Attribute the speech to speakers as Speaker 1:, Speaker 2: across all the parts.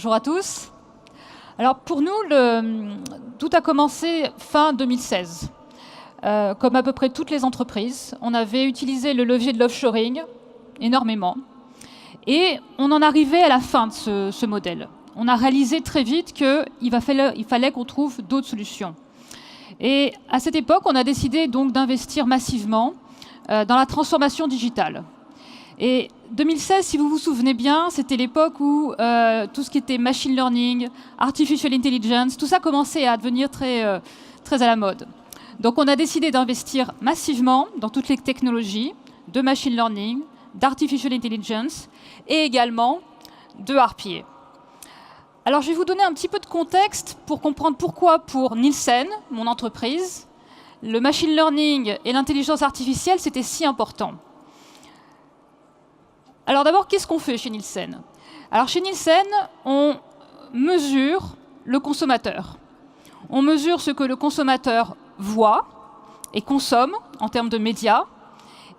Speaker 1: bonjour à tous. Alors pour nous, tout a commencé fin 2016. Comme à peu près toutes les entreprises, on avait utilisé le levier de l'offshoring énormément. Et on en arrivait à la fin de ce modèle. On a réalisé très vite qu'il fallait qu'on trouve d'autres solutions. Et à cette époque, on a décidé donc d'investir massivement dans la transformation digitale. Et 2016, si vous vous souvenez bien, c'était l'époque où tout ce qui était machine learning, artificial intelligence, tout ça commençait à devenir très à la mode. Donc on a décidé d'investir massivement dans toutes les technologies de machine learning, d'artificial intelligence et également de RPA. Alors je vais vous donner un petit peu de contexte pour comprendre pourquoi pour Nielsen, mon entreprise, le machine learning et l'intelligence artificielle, c'était si important. Alors d'abord, qu'est-ce qu'on fait chez Nielsen? Alors chez Nielsen, on mesure le consommateur. On mesure ce que le consommateur voit et consomme en termes de médias,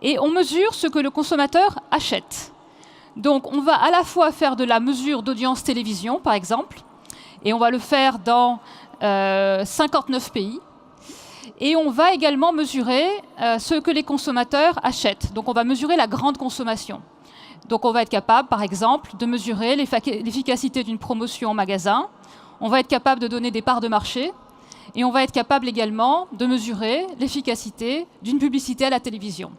Speaker 1: et on mesure ce que le consommateur achète. Donc on va à la fois faire de la mesure d'audience télévision, par exemple, et on va le faire dans 59 pays, et on va également mesurer ce que les consommateurs achètent. Donc on va mesurer la grande consommation. Donc on va être capable, par exemple, de mesurer l'efficacité d'une promotion en magasin, on va être capable de donner des parts de marché, et on va être capable également de mesurer l'efficacité d'une publicité à la télévision.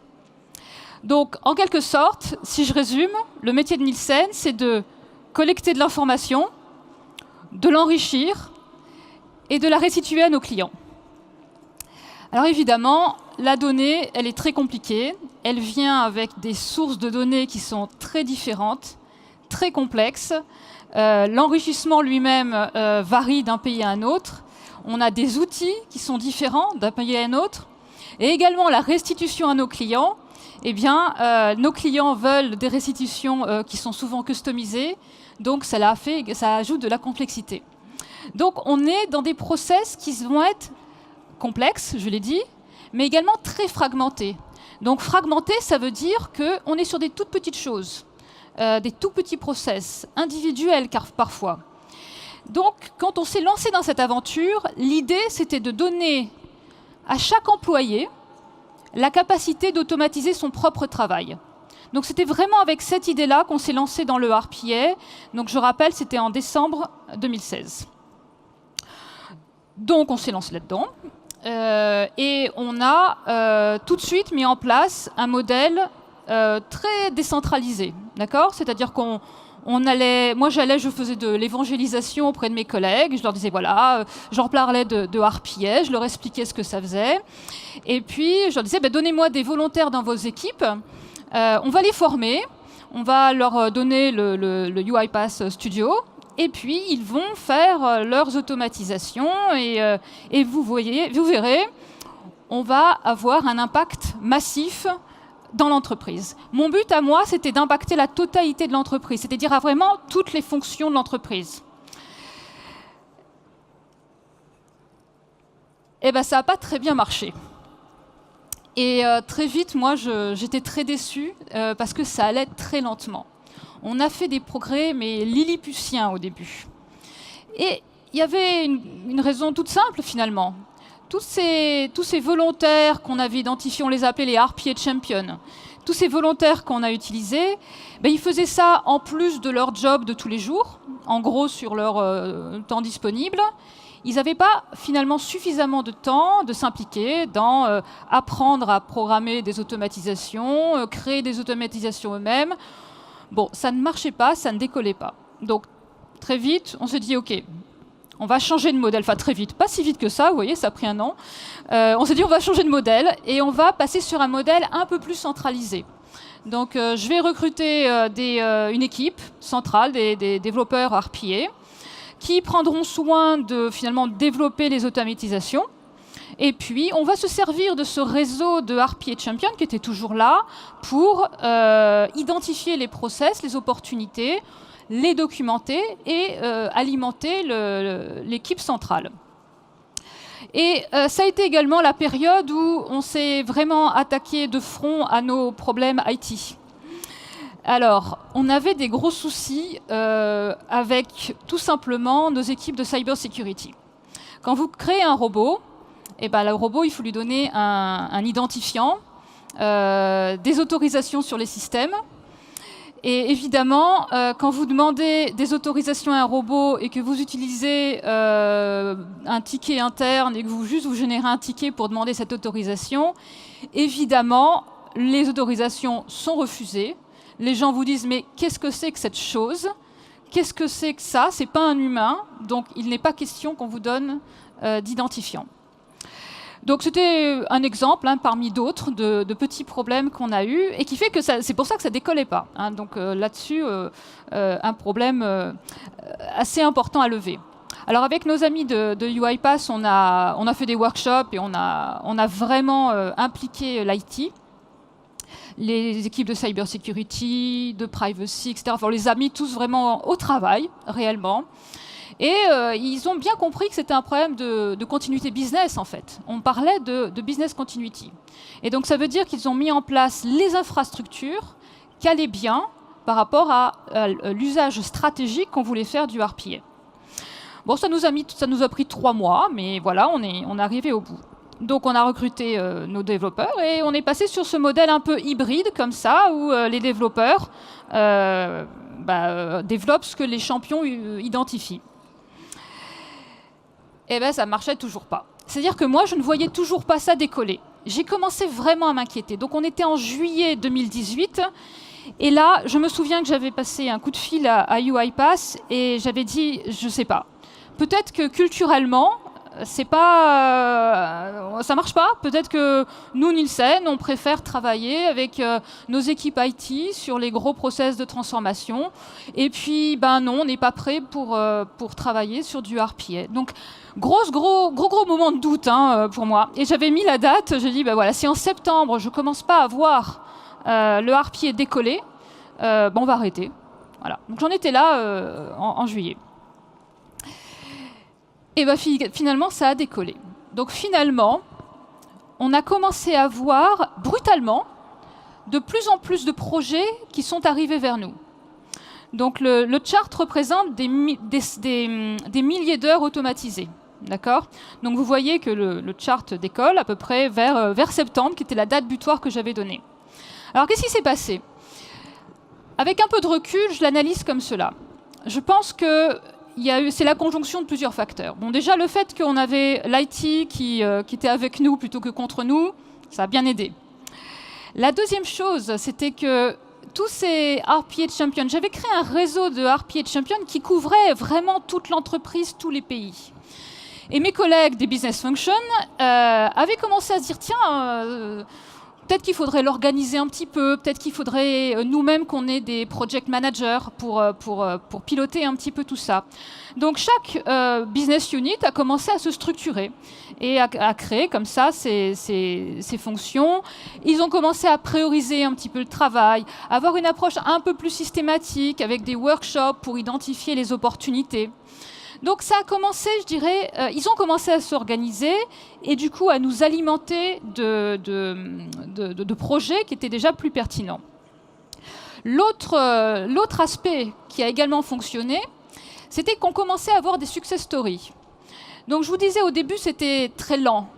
Speaker 1: Donc, en quelque sorte, si je résume, le métier de Nielsen, c'est de collecter de l'information, de l'enrichir et de la restituer à nos clients. Alors évidemment, la donnée, elle est très compliquée. Elle vient avec des sources de données qui sont très différentes, très complexes. L'enrichissement lui-même varie d'un pays à un autre. On a des outils qui sont différents d'un pays à un autre. Et également la restitution à nos clients. Eh bien, nos clients veulent des restitutions qui sont souvent customisées. Donc ça ajoute de la complexité. Donc on est dans des process qui vont être complexes, je l'ai dit, mais également très fragmentés. Donc fragmenté, ça veut dire qu'on est sur des toutes petites choses, des tout petits process, individuels parfois. Donc quand on s'est lancé dans cette aventure, l'idée c'était de donner à chaque employé la capacité d'automatiser son propre travail. Donc c'était vraiment avec cette idée-là qu'on s'est lancé dans le RPA. Donc je rappelle, c'était en décembre 2016. Donc on s'est lancé là-dedans. Et on a tout de suite mis en place un modèle très décentralisé, d'accord? C'est-à-dire je faisais de l'évangélisation auprès de mes collègues, je leur disais voilà, je leur parlais de RPA, je leur expliquais ce que ça faisait, et puis je leur disais donnez-moi des volontaires dans vos équipes, on va les former, on va leur donner le UiPath Studio, et puis ils vont faire leurs automatisations et vous verrez, on va avoir un impact massif dans l'entreprise. Mon but à moi, c'était d'impacter la totalité de l'entreprise, c'est-à-dire à vraiment toutes les fonctions de l'entreprise. Eh bien, ça n'a pas très bien marché. Et très vite, moi, j'étais très déçue parce que ça allait très lentement. On a fait des progrès, mais lilliputiens au début. Et il y avait une raison toute simple, finalement. Tous ces volontaires qu'on avait identifiés, on les appelait les RPA Champions, tous ces volontaires qu'on a utilisés, ils faisaient ça en plus de leur job de tous les jours, en gros sur leur temps disponible. Ils n'avaient pas finalement suffisamment de temps de s'impliquer dans apprendre à programmer des automatisations, créer des automatisations eux-mêmes. Bon, ça ne marchait pas, ça ne décollait pas. Donc très vite, on s'est dit ok, on va changer de modèle, enfin très vite, pas si vite que ça, vous voyez, ça a pris un an. On s'est dit on va changer de modèle et on va passer sur un modèle un peu plus centralisé. Donc je vais recruter une équipe centrale, des développeurs RPA, qui prendront soin de finalement développer les automatisations. Et puis on va se servir de ce réseau de RPA Champions qui était toujours là pour identifier les process, les opportunités, les documenter et alimenter l'équipe centrale. Et ça a été également la période où on s'est vraiment attaqué de front à nos problèmes IT. Alors, on avait des gros soucis avec tout simplement nos équipes de cybersecurity. Quand vous créez un robot, le robot, il faut lui donner un identifiant, des autorisations sur les systèmes. Et évidemment, quand vous demandez des autorisations à un robot et que vous utilisez un ticket interne et que vous générez un ticket pour demander cette autorisation, évidemment, les autorisations sont refusées. Les gens vous disent « mais qu'est-ce que c'est que cette chose ? Qu'est-ce que c'est que ça ? C'est pas un humain, donc il n'est pas question qu'on vous donne d'identifiant. » Donc c'était un exemple parmi d'autres de petits problèmes qu'on a eus et qui fait que c'est pour ça que ça décollait pas. Donc là-dessus, un problème assez important à lever. Alors avec nos amis de UiPath, on a fait des workshops et on a vraiment impliqué l'IT, les équipes de cybersecurity, de privacy, etc. Enfin, on les a mis tous vraiment au travail, réellement. Et ils ont bien compris que c'était un problème de continuité business, en fait. On parlait de business continuity. Et donc, ça veut dire qu'ils ont mis en place les infrastructures qui allaient bien par rapport à l'usage stratégique qu'on voulait faire du RPA. Bon, ça nous a pris 3 mois, mais voilà, on est arrivé au bout. Donc, on a recruté nos développeurs et on est passé sur ce modèle un peu hybride, comme ça, où les développeurs développent ce que les champions identifient. Eh bien, ça ne marchait toujours pas. C'est-à-dire que moi, je ne voyais toujours pas ça décoller. J'ai commencé vraiment à m'inquiéter. Donc, on était en juillet 2018. Et là, je me souviens que j'avais passé un coup de fil à UiPath et j'avais dit, je ne sais pas. Peut-être que culturellement, ça marche pas. Peut-être que nous, Nielsen, on préfère travailler avec nos équipes IT sur les gros process de transformation. Et puis, non, on n'est pas prêt pour travailler sur du RPA. Donc, gros moment de doute pour moi. Et j'avais mis la date. J'ai dit, voilà, si en septembre je commence pas à voir le RPA décoller, on va arrêter. Voilà. Donc, j'en étais là en juillet. Et finalement, ça a décollé. Donc finalement, on a commencé à voir brutalement de plus en plus de projets qui sont arrivés vers nous. Donc le chart représente des milliers d'heures automatisées. D'accord ? Donc vous voyez que le chart décolle à peu près vers septembre, qui était la date butoir que j'avais donnée. Alors qu'est-ce qui s'est passé ? Avec un peu de recul, je l'analyse comme cela. Je pense que c'est la conjonction de plusieurs facteurs. Bon, déjà, le fait qu'on avait l'IT qui était avec nous plutôt que contre nous, ça a bien aidé. La deuxième chose, c'était que tous ces RPA Champions, j'avais créé un réseau de RPA Champions qui couvrait vraiment toute l'entreprise, tous les pays. Et mes collègues des Business Functions avaient commencé à se dire, tiens, peut-être qu'il faudrait l'organiser un petit peu, peut-être qu'il faudrait nous-mêmes qu'on ait des project managers pour piloter un petit peu tout ça. Donc chaque business unit a commencé à se structurer et à créer comme ça ses fonctions. Ils ont commencé à prioriser un petit peu le travail, avoir une approche un peu plus systématique avec des workshops pour identifier les opportunités. Donc ça a commencé, je dirais, ils ont commencé à s'organiser et du coup à nous alimenter de projets qui étaient déjà plus pertinents. L'autre aspect qui a également fonctionné, c'était qu'on commençait à avoir des success stories. Donc je vous disais au début c'était très lent,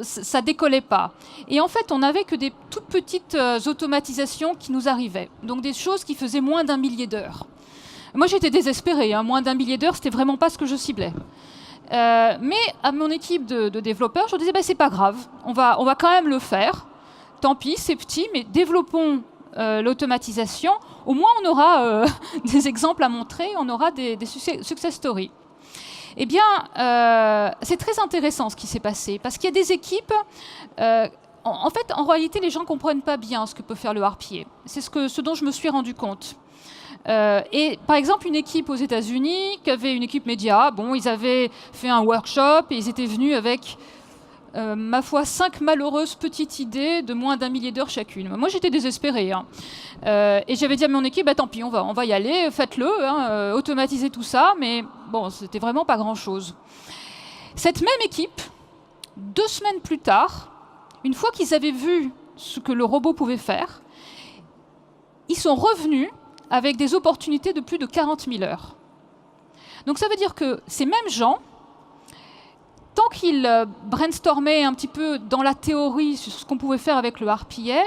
Speaker 1: ça décollait pas. Et en fait on n'avait que des toutes petites automatisations qui nous arrivaient, donc des choses qui faisaient moins d'1 millier d'heures. Moi, j'étais désespérée. Moins d'1 millier d'heures, c'était vraiment pas ce que je ciblais. Mais à mon équipe de développeurs, je leur disais, c'est pas grave. On va quand même le faire. Tant pis, c'est petit, mais développons l'automatisation. Au moins, on aura des exemples à montrer. On aura des success stories. Eh bien, c'est très intéressant ce qui s'est passé. Parce qu'il y a des équipes... en fait, en réalité, les gens ne comprennent pas bien ce que peut faire le RPA. C'est ce dont je me suis rendu compte. Et par exemple, une équipe aux États-Unis, qui avait une équipe média, ils avaient fait un workshop et ils étaient venus avec, ma foi, 5 malheureuses petites idées de moins d'1 millier d'heures chacune. Moi, j'étais désespérée. Et j'avais dit à mon équipe, tant pis, on va y aller, faites-le, automatisez tout ça, mais bon, c'était vraiment pas grand-chose. Cette même équipe, 2 semaines plus tard, une fois qu'ils avaient vu ce que le robot pouvait faire, ils ils sont revenus avec des opportunités de plus de 40 000 heures. Donc ça veut dire que ces mêmes gens, tant qu'ils brainstormaient un petit peu dans la théorie sur ce qu'on pouvait faire avec le RPA,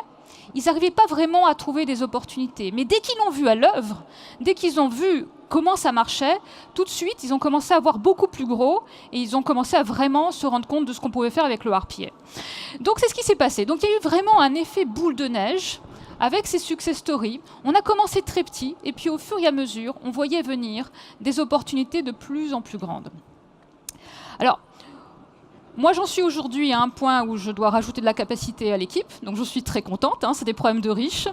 Speaker 1: ils n'arrivaient pas vraiment à trouver des opportunités. Mais dès qu'ils l'ont vu à l'œuvre, dès qu'ils ont vu comment ça marchait, tout de suite, ils ont commencé à voir beaucoup plus gros et ils ont commencé à vraiment se rendre compte de ce qu'on pouvait faire avec le RPA. Donc c'est ce qui s'est passé. Donc il y a eu vraiment un effet boule de neige avec ces success stories. On a commencé très petit et puis au fur et à mesure, on voyait venir des opportunités de plus en plus grandes. Alors, moi, j'en suis aujourd'hui à un point où je dois rajouter de la capacité à l'équipe, donc je suis très contente, hein, c'est des problèmes de riches.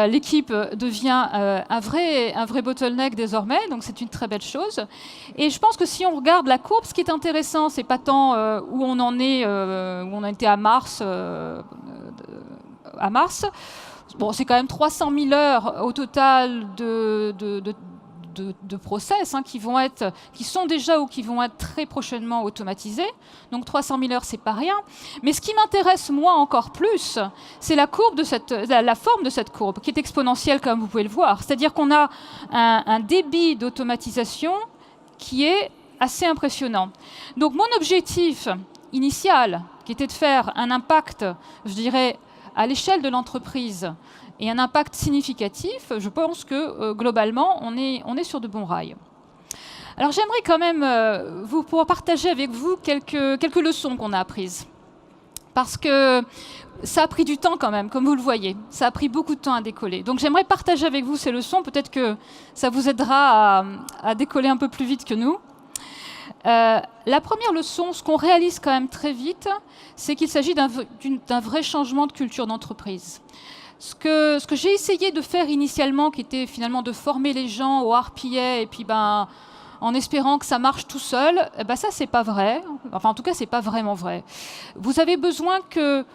Speaker 1: L'équipe devient un vrai bottleneck désormais, donc c'est une très belle chose. Et je pense que si on regarde la courbe, ce qui est intéressant, c'est pas tant où on en est, où on a été à mars. Bon, c'est quand même 300 000 heures au total de process qui sont déjà ou qui vont être très prochainement automatisés. Donc 300 000 heures, c'est pas rien. Mais ce qui m'intéresse, moi, encore plus, c'est la forme de cette courbe, qui est exponentielle, comme vous pouvez le voir. C'est-à-dire qu'on a un débit d'automatisation qui est assez impressionnant. Donc mon objectif initial, qui était de faire un impact, je dirais, à l'échelle de l'entreprise, et un impact significatif, je pense que globalement, on est sur de bons rails. Alors j'aimerais quand même pouvoir partager avec vous quelques leçons qu'on a apprises. Parce que ça a pris du temps quand même, comme vous le voyez. Ça a pris beaucoup de temps à décoller. Donc j'aimerais partager avec vous ces leçons. Peut-être que ça vous aidera à décoller un peu plus vite que nous. La première leçon, ce qu'on réalise quand même très vite, c'est qu'il s'agit d'un vrai changement de culture d'entreprise. Ce que j'ai essayé de faire initialement, qui était finalement de former les gens au RPA, et puis en espérant que ça marche tout seul, ça, c'est pas vrai. Enfin, en tout cas, c'est pas vraiment vrai. Vous avez besoin que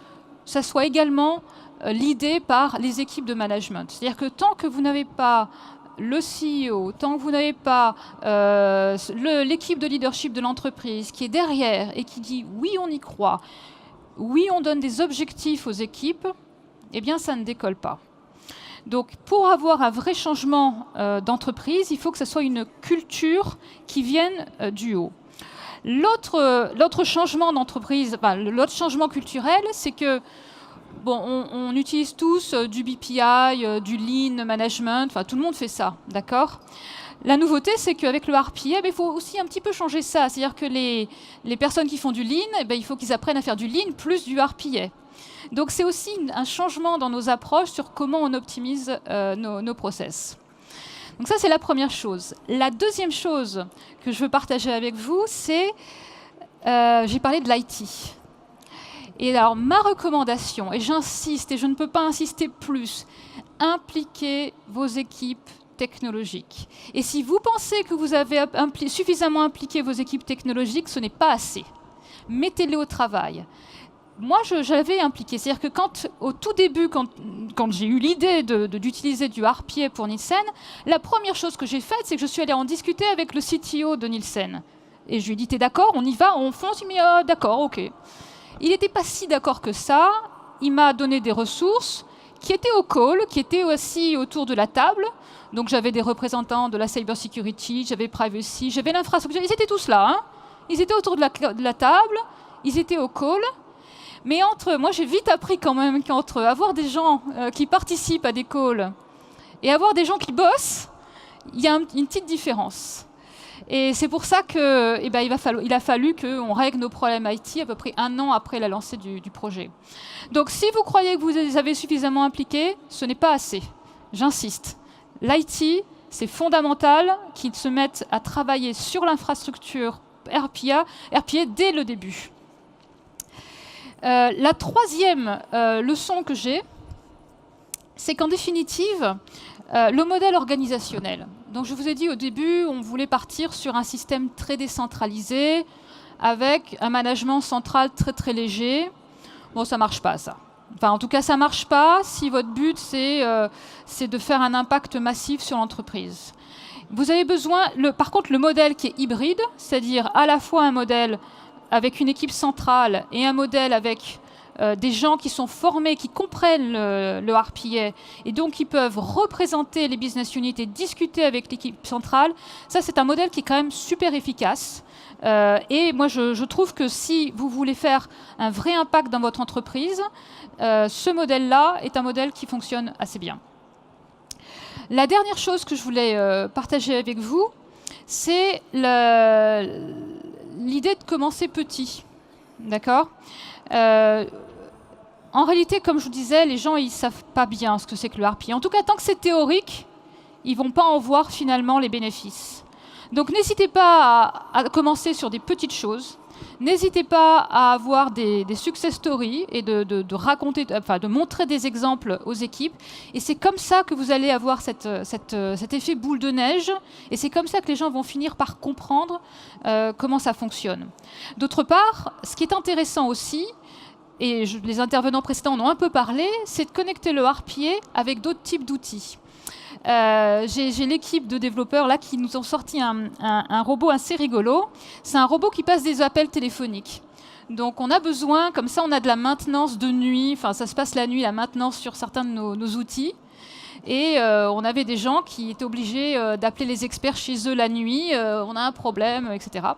Speaker 1: ça soit également l'idée par les équipes de management. C'est-à-dire que tant que vous n'avez pas le CEO, tant que vous n'avez pas l'équipe de leadership de l'entreprise qui est derrière et qui dit « oui, on y croit », oui, on donne des objectifs aux équipes, eh bien, ça ne décolle pas. Donc, pour avoir un vrai changement d'entreprise, il faut que ce soit une culture qui vienne du haut. L'autre changement d'entreprise, l'autre changement culturel, c'est que on utilise tous du BPI, du Lean Management, enfin, tout le monde fait ça, d'accord ? La nouveauté, c'est qu'avec le RPA, il faut aussi un petit peu changer ça. C'est-à-dire que les personnes qui font du Lean, il faut qu'ils apprennent à faire du Lean plus du RPA. Donc c'est aussi un changement dans nos approches sur comment on optimise nos process. Donc ça, c'est la première chose. La deuxième chose que je veux partager avec vous, c'est, j'ai parlé de l'IT. Et alors, ma recommandation, et j'insiste, et je ne peux pas insister plus, impliquez vos équipes technologiques. Et si vous pensez que vous avez suffisamment impliqué vos équipes technologiques, ce n'est pas assez. Mettez-les au travail. Moi, j'avais impliqué. C'est-à-dire que au tout début, quand j'ai eu l'idée d'utiliser du RPA pour Nielsen, la première chose que j'ai faite, c'est que je suis allée en discuter avec le CTO de Nielsen. Et je lui ai dit, t'es d'accord, on y va, on fonce. Il m'a dit, d'accord, ok. Il n'était pas si d'accord que ça. Il m'a donné des ressources qui étaient au call, qui étaient aussi autour de la table. Donc j'avais des représentants de la cybersecurity, j'avais privacy, j'avais l'infrastructure. Ils étaient tous là. Hein. Ils étaient autour de la table, ils étaient au call. Mais moi j'ai vite appris quand même qu'entre avoir des gens qui participent à des calls et avoir des gens qui bossent, il y a une petite différence. Et c'est pour ça qu'il a fallu qu'on règle nos problèmes IT à peu près 1 an après la lancée du projet. Donc si vous croyez que vous les avez suffisamment impliqués, ce n'est pas assez. J'insiste. L'IT, c'est fondamental qu'ils se mettent à travailler sur l'infrastructure RPA dès le début. La troisième leçon que j'ai, c'est qu'en définitive, le modèle organisationnel. Donc je vous ai dit au début, on voulait partir sur un système très décentralisé, avec un management central très très léger. Bon, ça ne marche pas ça. Enfin, en tout cas, ça ne marche pas si votre but, c'est de faire un impact massif sur l'entreprise. Vous avez besoin, par contre, le modèle qui est hybride, c'est-à-dire à la fois un modèle avec une équipe centrale et un modèle avec des gens qui sont formés, qui comprennent le RPA, et donc qui peuvent représenter les business units et discuter avec l'équipe centrale, ça c'est un modèle qui est quand même super efficace. Et moi je trouve que si vous voulez faire un vrai impact dans votre entreprise, ce modèle-là est un modèle qui fonctionne assez bien. La dernière chose que je voulais partager avec vous, c'est l'idée de commencer petit. D'accord ? En réalité, comme je vous disais, les gens, ils ne savent pas bien ce que c'est que le RPA. En tout cas, tant que c'est théorique, ils ne vont pas en voir finalement les bénéfices. Donc n'hésitez pas à commencer sur des petites choses. N'hésitez pas à avoir des success stories et de raconter, enfin, de montrer des exemples aux équipes. Et c'est comme ça que vous allez avoir cet effet boule de neige. Et c'est comme ça que les gens vont finir par comprendre comment ça fonctionne. D'autre part, ce qui est intéressant aussi, et les intervenants précédents en ont un peu parlé, c'est de connecter le RPA avec d'autres types d'outils. J'ai l'équipe de développeurs là qui nous ont sorti un robot assez rigolo. C'est un robot qui passe des appels téléphoniques. Donc on a besoin, comme ça on a de la maintenance de nuit, enfin ça se passe la nuit, la maintenance sur certains de nos outils. Et on avait des gens qui étaient obligés d'appeler les experts chez eux la nuit, on a un problème, etc.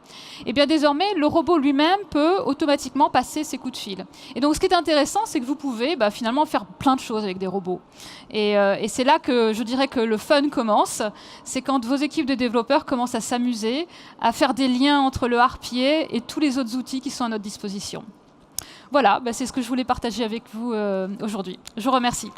Speaker 1: Et bien désormais, le robot lui-même peut automatiquement passer ses coups de fil. Et donc ce qui est intéressant, c'est que vous pouvez finalement faire plein de choses avec des robots. Et c'est là que je dirais que le fun commence, c'est quand vos équipes de développeurs commencent à s'amuser, à faire des liens entre le RPA et tous les autres outils qui sont à notre disposition. Voilà, c'est ce que je voulais partager avec vous aujourd'hui. Je vous remercie.